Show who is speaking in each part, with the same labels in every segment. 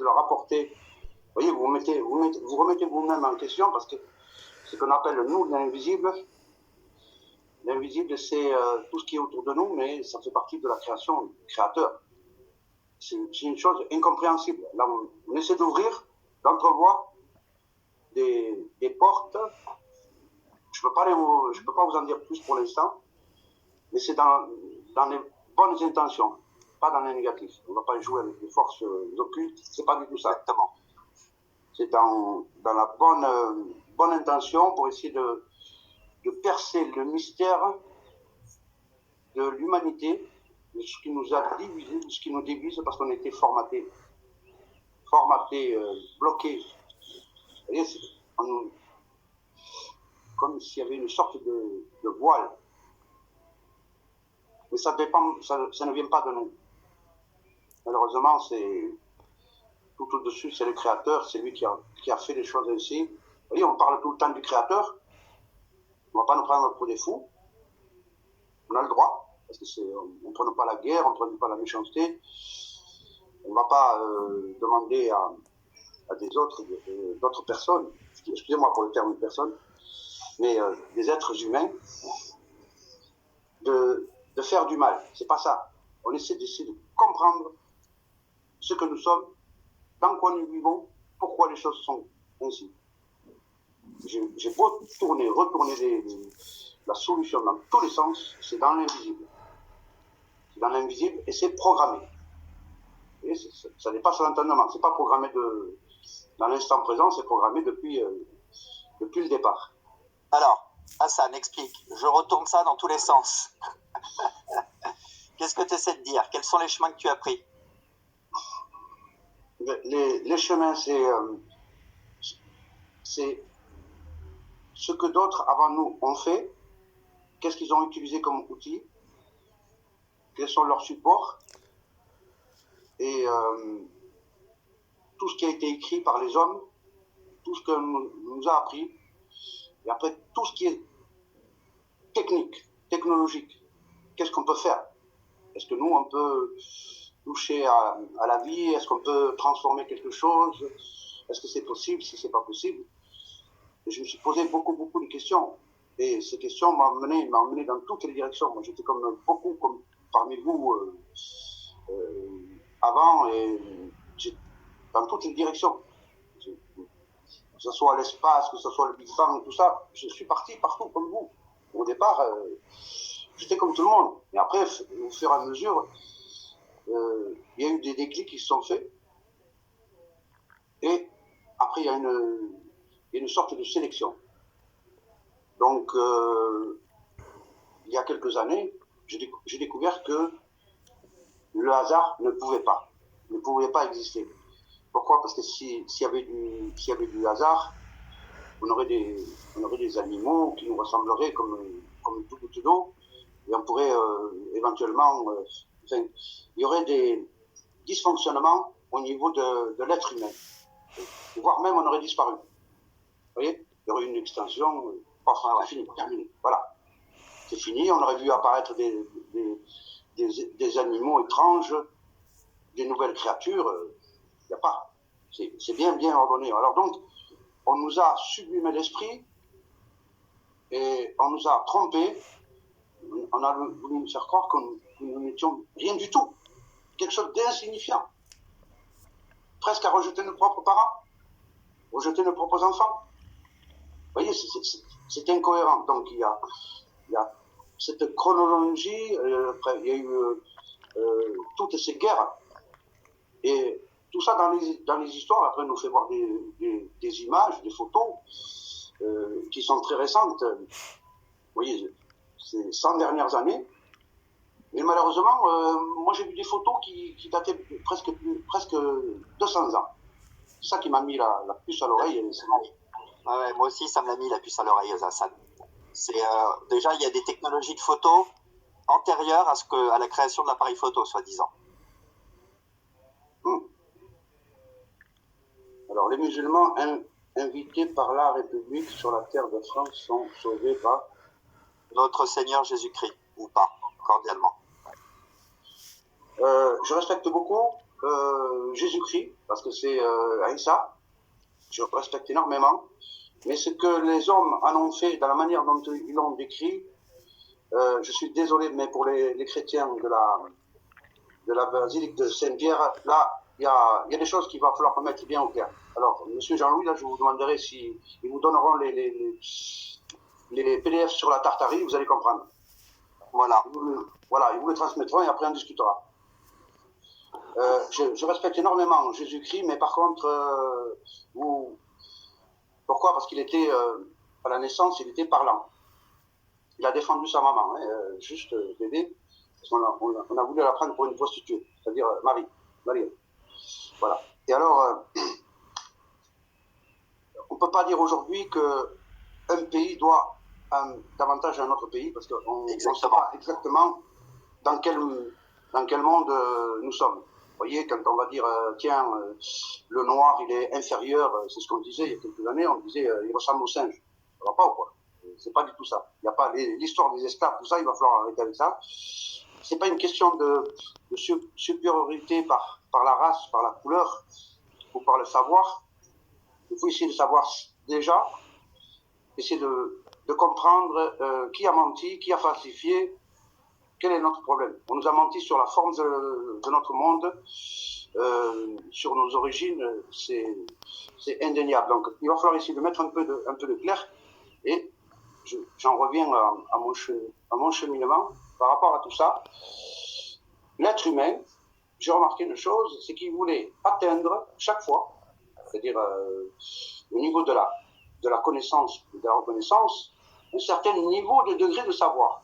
Speaker 1: de leur apporter. Vous voyez, vous remettez vous-même en question parce que ce qu'on appelle, nous, l'invisible. L'invisible, c'est tout ce qui est autour de nous, mais ça fait partie de la création du créateur. C'est une chose incompréhensible. Là, on essaie d'ouvrir, d'entrevoir des portes. Je peux pas vous en dire plus pour l'instant, mais c'est dans les bonnes intentions, pas dans les négatifs. On ne va pas jouer avec les forces occultes, c'est pas du tout ça.
Speaker 2: Exactement.
Speaker 1: C'est dans la bonne intention pour essayer de percer le mystère de l'humanité, de ce qui nous a divisés, de ce qui nous divise, parce qu'on était formatés, bloqués. Vous voyez, comme s'il y avait une sorte de voile. Mais ça ne vient pas de nous. Malheureusement, c'est tout au-dessus, c'est le Créateur, c'est lui qui a fait les choses ainsi. Vous voyez, on parle tout le temps du Créateur. On ne va pas nous prendre pour des fous. On a le droit, parce qu'on ne prenne pas la guerre, on ne prenne pas la méchanceté. On ne va pas demander à d'autres personnes, excusez-moi pour le terme personne, mais des êtres humains, de faire du mal. C'est pas ça. On essaie de comprendre ce que nous sommes, dans quoi nous vivons, pourquoi les choses sont ainsi. J'ai beau retourner la solution dans tous les sens, c'est dans l'invisible. C'est dans l'invisible et c'est programmé. Et ça dépasse l'entendement. C'est pas programmé dans l'instant présent, c'est programmé depuis le départ.
Speaker 2: Alors, Hassan, explique. Je retourne ça dans tous les sens. Qu'est-ce que tu essaies de dire? Quels sont les chemins que tu as pris?
Speaker 1: Les chemins, c'est ce que d'autres avant nous ont fait, qu'est-ce qu'ils ont utilisé comme outil, quels sont leurs supports, et tout ce qui a été écrit par les hommes, tout ce que nous a appris, et après tout ce qui est technologique, qu'est-ce qu'on peut faire? Est-ce que nous, on peut toucher à la vie? Est-ce qu'on peut transformer quelque chose? Est-ce que c'est possible? Si c'est pas possible? Et je me suis posé beaucoup de questions. Et ces questions m'ont emmené dans toutes les directions. Moi, j'étais comme parmi vous avant, et dans toutes les directions. Que ce soit l'espace, que ce soit le Big Bang, tout ça, je suis parti partout comme vous. Au départ, j'étais comme tout le monde. Mais après, au fur et à mesure, il y a eu des déclics qui se sont faits. Et après, il y a une sorte de sélection. Donc, il y a quelques années, j'ai découvert que le hasard ne pouvait pas exister. Pourquoi? Parce que s'il y avait du hasard, on aurait des animaux qui nous ressembleraient comme tout goutte d'eau, et on pourrait éventuellement, il y aurait des dysfonctionnements au niveau de l'être humain, voire même on aurait disparu. Vous voyez, il y aurait une extinction, c'est fini, terminé. Voilà, c'est fini. On aurait vu apparaître des animaux étranges, des nouvelles créatures. Il n'y a pas. C'est bien ordonné. Alors donc, on nous a sublimé l'esprit et on nous a trompés. On a voulu nous faire croire que nous n'étions rien du tout. Quelque chose d'insignifiant. Presque à rejeter nos propres parents, rejeter nos propres enfants. Vous voyez, c'est incohérent. Donc il y a cette chronologie, après, il y a eu toutes ces guerres. Et tout ça dans les histoires, après, nous fait voir des images, des photos qui sont très récentes. Vous voyez, ces 100 dernières années. Mais malheureusement, moi j'ai vu des photos qui dataient presque 200 ans. C'est ça qui m'a mis la puce à l'oreille.
Speaker 2: Ouais, moi aussi, ça me l'a mis la puce à l'oreille, Hassan. Déjà, il y a des technologies de photo antérieures à la création de l'appareil photo, soi-disant.
Speaker 1: Alors, les musulmans invités par la République sur la terre de France sont sauvés par
Speaker 2: notre Seigneur Jésus-Christ, ou pas, cordialement.
Speaker 1: Je respecte beaucoup Jésus-Christ, parce que c'est Aïssa, je respecte énormément, mais ce que les hommes en ont fait, dans la manière dont ils l'ont décrit, je suis désolé, mais pour les chrétiens de la basilique de Saint-Pierre, là, il y a des choses qu'il va falloir mettre bien au clair. Alors, monsieur Jean-Louis, là, je vous demanderai si ils vous donneront les PDF sur la Tartarie, vous allez comprendre.
Speaker 2: Voilà.
Speaker 1: Ils vous le transmettront et après on discutera. Je respecte énormément Jésus-Christ, mais par contre, pourquoi? Parce qu'il était, à la naissance, il était parlant. Il a défendu sa maman, juste bébé, parce qu'on a voulu la prendre pour une prostituée, c'est-à-dire Marie. Voilà. Et alors, on ne peut pas dire aujourd'hui qu'un pays doit davantage à un autre pays, parce qu'on ne sait pas exactement dans quel monde nous sommes. Vous voyez, quand on va dire, le noir, il est inférieur, c'est ce qu'on disait il y a quelques années, on disait, il ressemble au singe. Ça va pas ou quoi? C'est pas du tout ça. Il n'y a pas l'histoire des esclaves, tout ça, il va falloir arrêter avec ça. C'est pas une question de supériorité par la race, par la couleur, ou par le savoir. Il faut essayer de savoir déjà, essayer de comprendre qui a menti, qui a falsifié, quel est notre problème. On nous a menti sur la forme de notre monde, sur nos origines, c'est indéniable. Donc il va falloir essayer de mettre un peu de clair, et j'en reviens à mon cheminement par rapport à tout ça. L'être humain, j'ai remarqué une chose, c'est qu'il voulait atteindre chaque fois, c'est-à-dire au niveau de la connaissance, de la reconnaissance, un certain niveau de degré de savoir.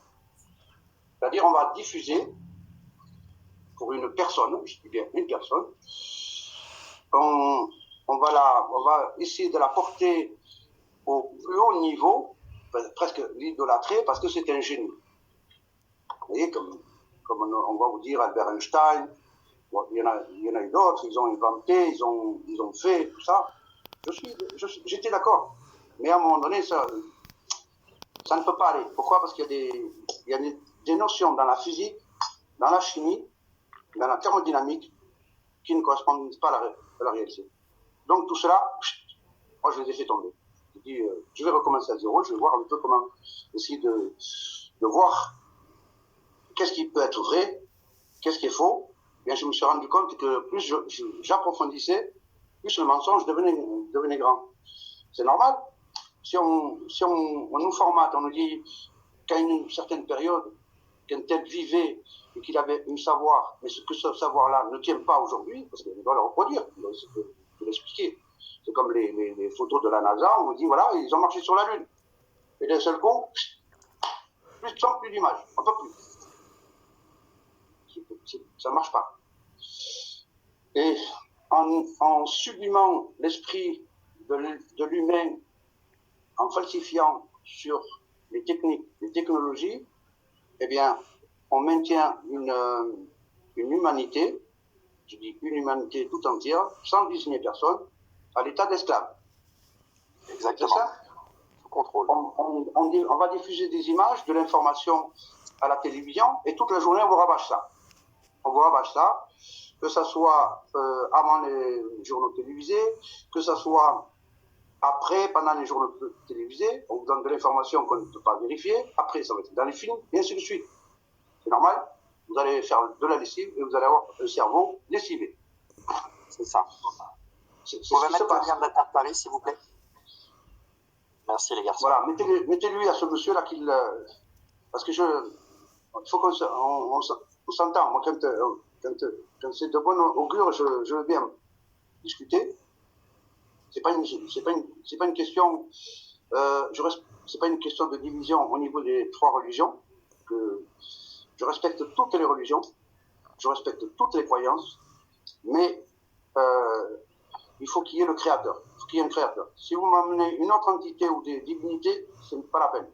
Speaker 1: C'est-à-dire on va diffuser pour une personne, je dis bien une personne, on va essayer de la porter au plus haut niveau, presque l'idolâtrer, parce que c'est un génie. Vous voyez, comme on va vous dire Albert Einstein, bon, il y en a eu d'autres, ils ont inventé, ils ont fait, tout ça. J'étais d'accord. Mais à un moment donné, ça ne peut pas aller. Pourquoi? Parce qu'il y a des notions dans la physique, dans la chimie, dans la thermodynamique, qui ne correspondent pas à la réalité. Donc tout cela, moi je les ai fait tomber. Je dis, je vais recommencer à zéro, je vais voir un peu comment essayer de voir qu'est-ce qui peut être vrai, qu'est-ce qui est faux. Bien, je me suis rendu compte que plus j'approfondissais, plus le mensonge devenait grand. C'est normal. Si on nous formate, on nous dit qu'à une certaine période, qu'un tel vivait et qu'il avait un savoir, mais que ce savoir-là ne tient pas aujourd'hui, parce qu'il doit le reproduire, il doit l'expliquer. C'est comme les photos de la NASA, on vous dit, voilà, ils ont marché sur la Lune. Et d'un seul coup, plus de son, plus d'image, on ne peut plus. Ça ne marche pas. Et en sublimant l'esprit de l'humain, en falsifiant sur les techniques, les technologies, eh bien, on maintient une humanité, je dis une humanité tout entière, sans désigner personne, à l'état d'esclave.
Speaker 2: Exactement.
Speaker 1: C'est ça?
Speaker 2: Sous contrôle.
Speaker 1: On va diffuser des images, de l'information à la télévision, et toute la journée, on vous rabâche ça. On vous rabâche ça, que ça soit avant les journaux télévisés, que ça soit après, pendant les journaux télévisés, on vous donne de l'information qu'on ne peut pas vérifier, après ça va être dans les films, et ainsi de suite. C'est normal, vous allez faire de la lessive et vous allez avoir un cerveau lessivé.
Speaker 2: C'est ça. Vous pouvez mettre le lien de la Tartarie, s'il vous plaît? Merci les garçons.
Speaker 1: Voilà, mettez-lui à ce monsieur-là parce que il faut qu'on s'entend. Moi, quand c'est de bonne augure, je veux bien discuter. C'est pas une question. C'est pas une question de division au niveau des trois religions. Je respecte toutes les religions, je respecte toutes les croyances, mais il faut qu'il y ait le créateur. Il faut qu'il y ait un créateur. Si vous m'amenez une autre entité ou des divinités, ce n'est pas la peine.